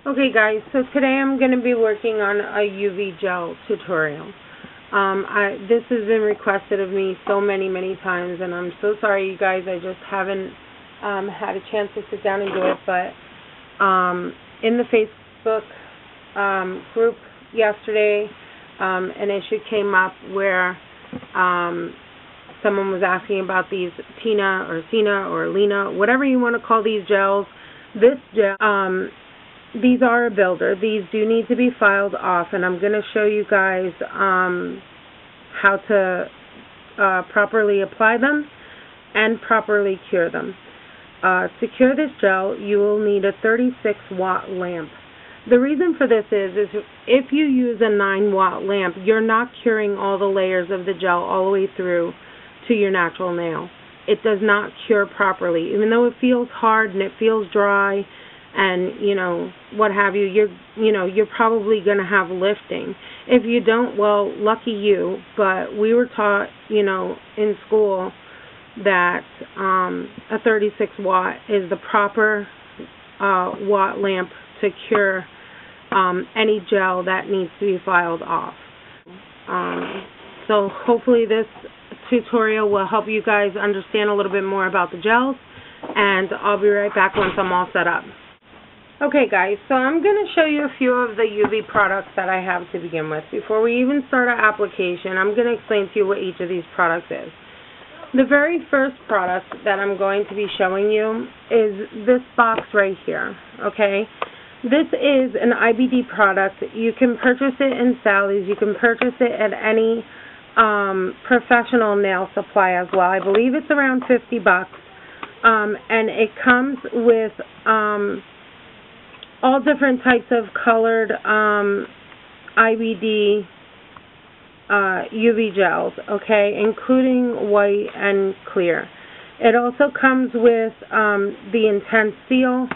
Okay guys, so today I'm going to be working on a UV gel tutorial. This has been requested of me so many times, and I'm so sorry you guys, I just haven't had a chance to sit down and do it, but in the Facebook group yesterday, an issue came up where someone was asking about these Tina or Cena or Lena, whatever you want to call these gels. This gel, these are a builder. These do need to be filed off, and I'm going to show you guys how to properly apply them and properly cure them. To cure this gel, you will need a 36-watt lamp. The reason for this is if you use a 9-watt lamp, you're not curing all the layers of the gel all the way through to your natural nail. It does not cure properly. Even though it feels hard and it feels dry and, you know, what have you, you're probably going to have lifting. If you don't, well, lucky you, but we were taught, in school that a 36-watt is the proper watt lamp to cure any gel that needs to be filed off. So hopefully this tutorial will help you guys understand a little bit more about the gels, and I'll be right back once I'm all set up. Okay guys, so I'm going to show you a few of the UV products that I have to begin with. Before we even start our application, I'm going to explain to you what each of these products is. The very first product that I'm going to be showing you is this box right here, okay? This is an IBD product. You can purchase it in Sally's. You can purchase it at any professional nail supply as well. I believe it's around $50. And it comes with all different types of colored IBD UV gels, okay, including white and clear. It also comes with the Intense Seal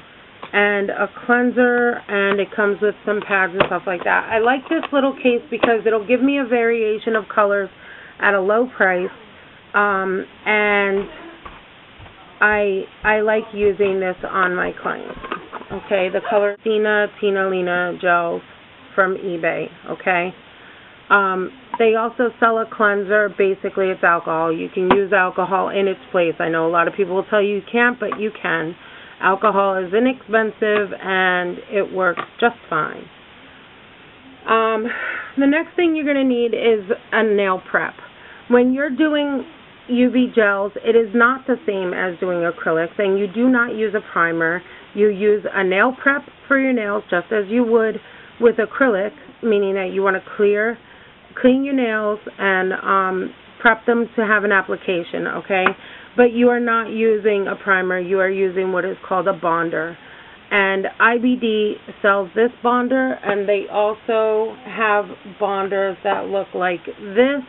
and a cleanser, and it comes with some pads and stuff like that. I like this little case because it'll give me a variation of colors at a low price, and I like using this on my clients. Okay, the color Tina Lena gels from eBay, okay. They also sell a cleanser. Basically, it's alcohol. You can use alcohol in its place. I know a lot of people will tell you you can't, but you can. Alcohol is inexpensive, and it works just fine. The next thing you're going to need is a nail prep. When you're doing UV gels, it is not the same as doing acrylics, and you do not use a primer. You use a nail prep for your nails just as you would with acrylic, meaning that you want to clean your nails and prep them to have an application, okay? But you are not using a primer. You are using what is called a bonder. And IBD sells this bonder, and they also have bonders that look like this,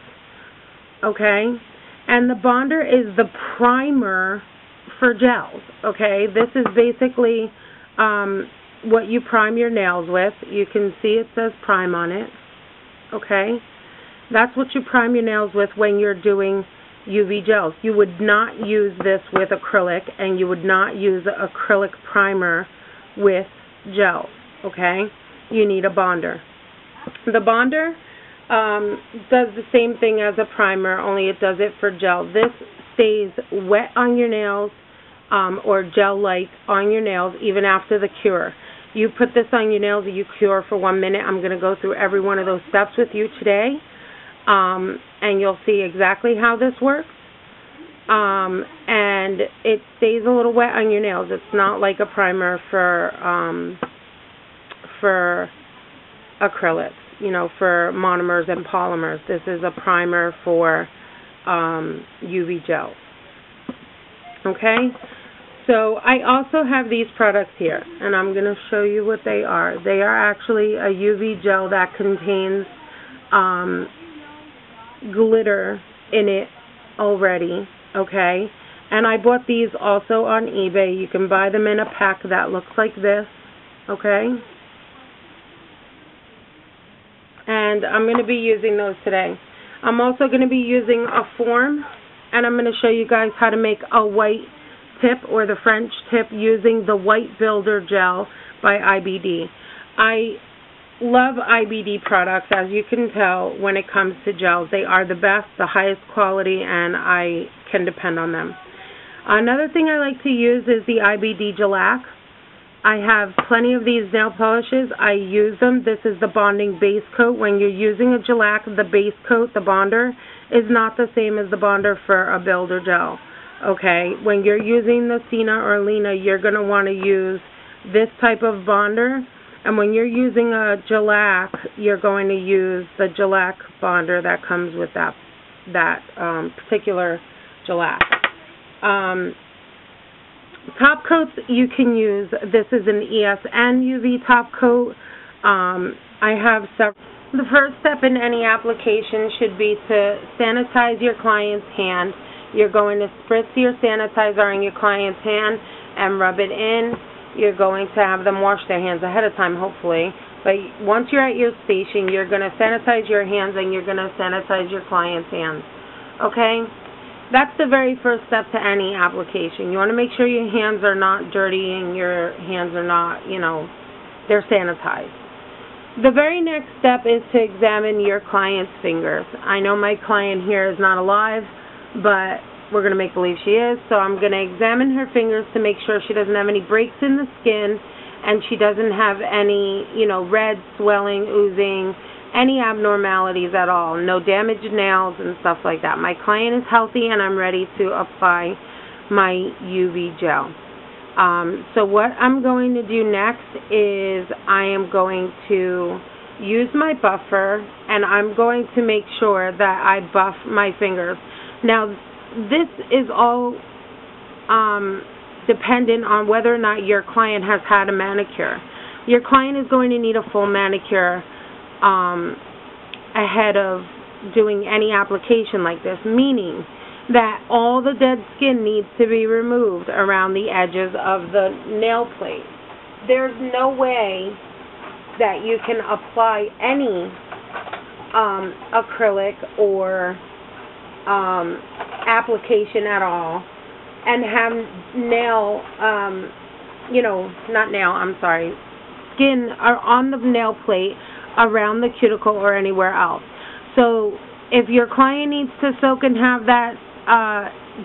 okay? And the bonder is the primer for gels, okay? This is basically what you prime your nails with. You can see it says prime on it, okay? That's what you prime your nails with when you're doing UV gels. You would not use this with acrylic, and you would not use an acrylic primer with gels, okay? You need a bonder. The bonder does the same thing as a primer, only it does it for gel. This stays wet on your nails or gel-like on your nails even after the cure. You put this on your nails and you cure for 1 minute. I'm going to go through every one of those steps with you today, and you'll see exactly how this works. And it stays a little wet on your nails. It's not like a primer for acrylics, for monomers and polymers. This is a primer for UV gels. Okay? So I also have these products here, and I'm going to show you what they are. They are actually a UV gel that contains glitter in it already, okay? And I bought these also on eBay. You can buy them in a pack that looks like this, okay? And I'm going to be using those today. I'm also going to be using a form, and I'm going to show you guys how to make a white tip or the French tip using the White Builder Gel by IBD. I love IBD products. As you can tell, when it comes to gels, they are the best, the highest quality, and I can depend on them. Another thing I like to use is the IBD Gelac. I have plenty of these nail polishes. I use them. This is the bonding base coat. When you're using a Gelac, the base coat, the bonder, is not the same as the bonder for a builder gel. Okay, when you're using the Sina or Lena, you're going to want to use this type of bonder. And when you're using a Gelac, you're going to use the Gelac bonder that comes with that particular Gelac. Top coats you can use. This is an ESN UV top coat. I have several. The first step in any application should be to sanitize your client's hand. You're going to spritz your sanitizer on your client's hand and rub it in. You're going to have them wash their hands ahead of time, hopefully. But once you're at your station, you're going to sanitize your hands and you're going to sanitize your client's hands. Okay? That's the very first step to any application. You want to make sure your hands are not dirty and your hands are not, they're sanitized. The very next step is to examine your client's fingers. I know my client here is not alive, but we're going to make believe she is. So I'm going to examine her fingers to make sure she doesn't have any breaks in the skin and she doesn't have any, red, swelling, oozing, any abnormalities at all, no damaged nails and stuff like that. My client is healthy and I'm ready to apply my UV gel. So what I'm going to do next is I am going to use my buffer and I'm going to make sure that I buff my fingers. Now this is all dependent on whether or not your client has had a manicure. Your client is going to need a full manicure ahead of doing any application like this, meaning that all the dead skin needs to be removed around the edges of the nail plate. There's no way that you can apply any acrylic or application at all and have skin on the nail plate around the cuticle or anywhere else. So if your client needs to soak and have that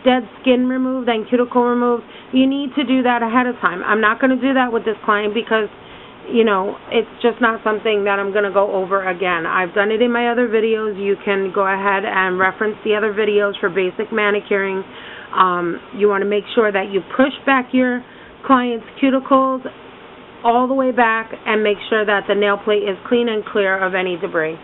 dead skin removed and cuticle removed, you need to do that ahead of time. I'm not going to do that with this client because, it's just not something that I'm going to go over again. I've done it in my other videos. You can go ahead and reference the other videos for basic manicuring. You want to make sure that you push back your client's cuticles all the way back and make sure that the nail plate is clean and clear of any debris.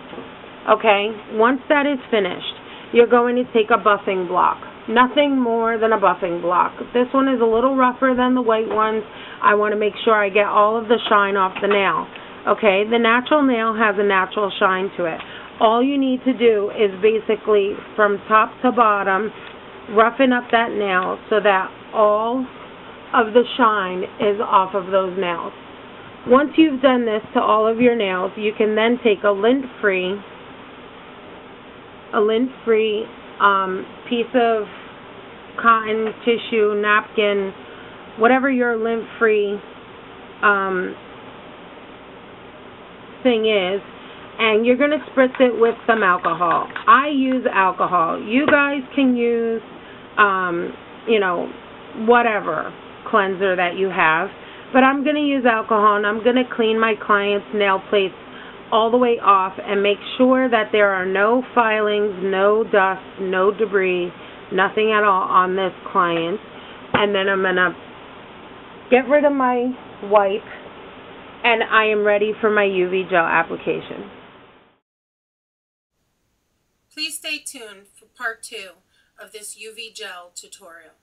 Okay, once that is finished, you're going to take a buffing block. Nothing more than a buffing block. This one is a little rougher than the white ones. I want to make sure I get all of the shine off the nail. Okay, the natural nail has a natural shine to it. All you need to do is basically from top to bottom roughen up that nail so that all of the shine is off of those nails. Once you've done this to all of your nails, you can then take a lint-free piece of cotton, tissue, napkin, whatever your lint-free thing is, and you're going to spritz it with some alcohol. I use alcohol. You guys can use, whatever cleanser that you have, but I'm going to use alcohol, and I'm going to clean my client's nail plates all the way off and make sure that there are no filings, no dust, no debris, nothing at all on this client. And then I'm going to get rid of my wipe, and I am ready for my UV gel application. Please stay tuned for part 2 of this UV gel tutorial.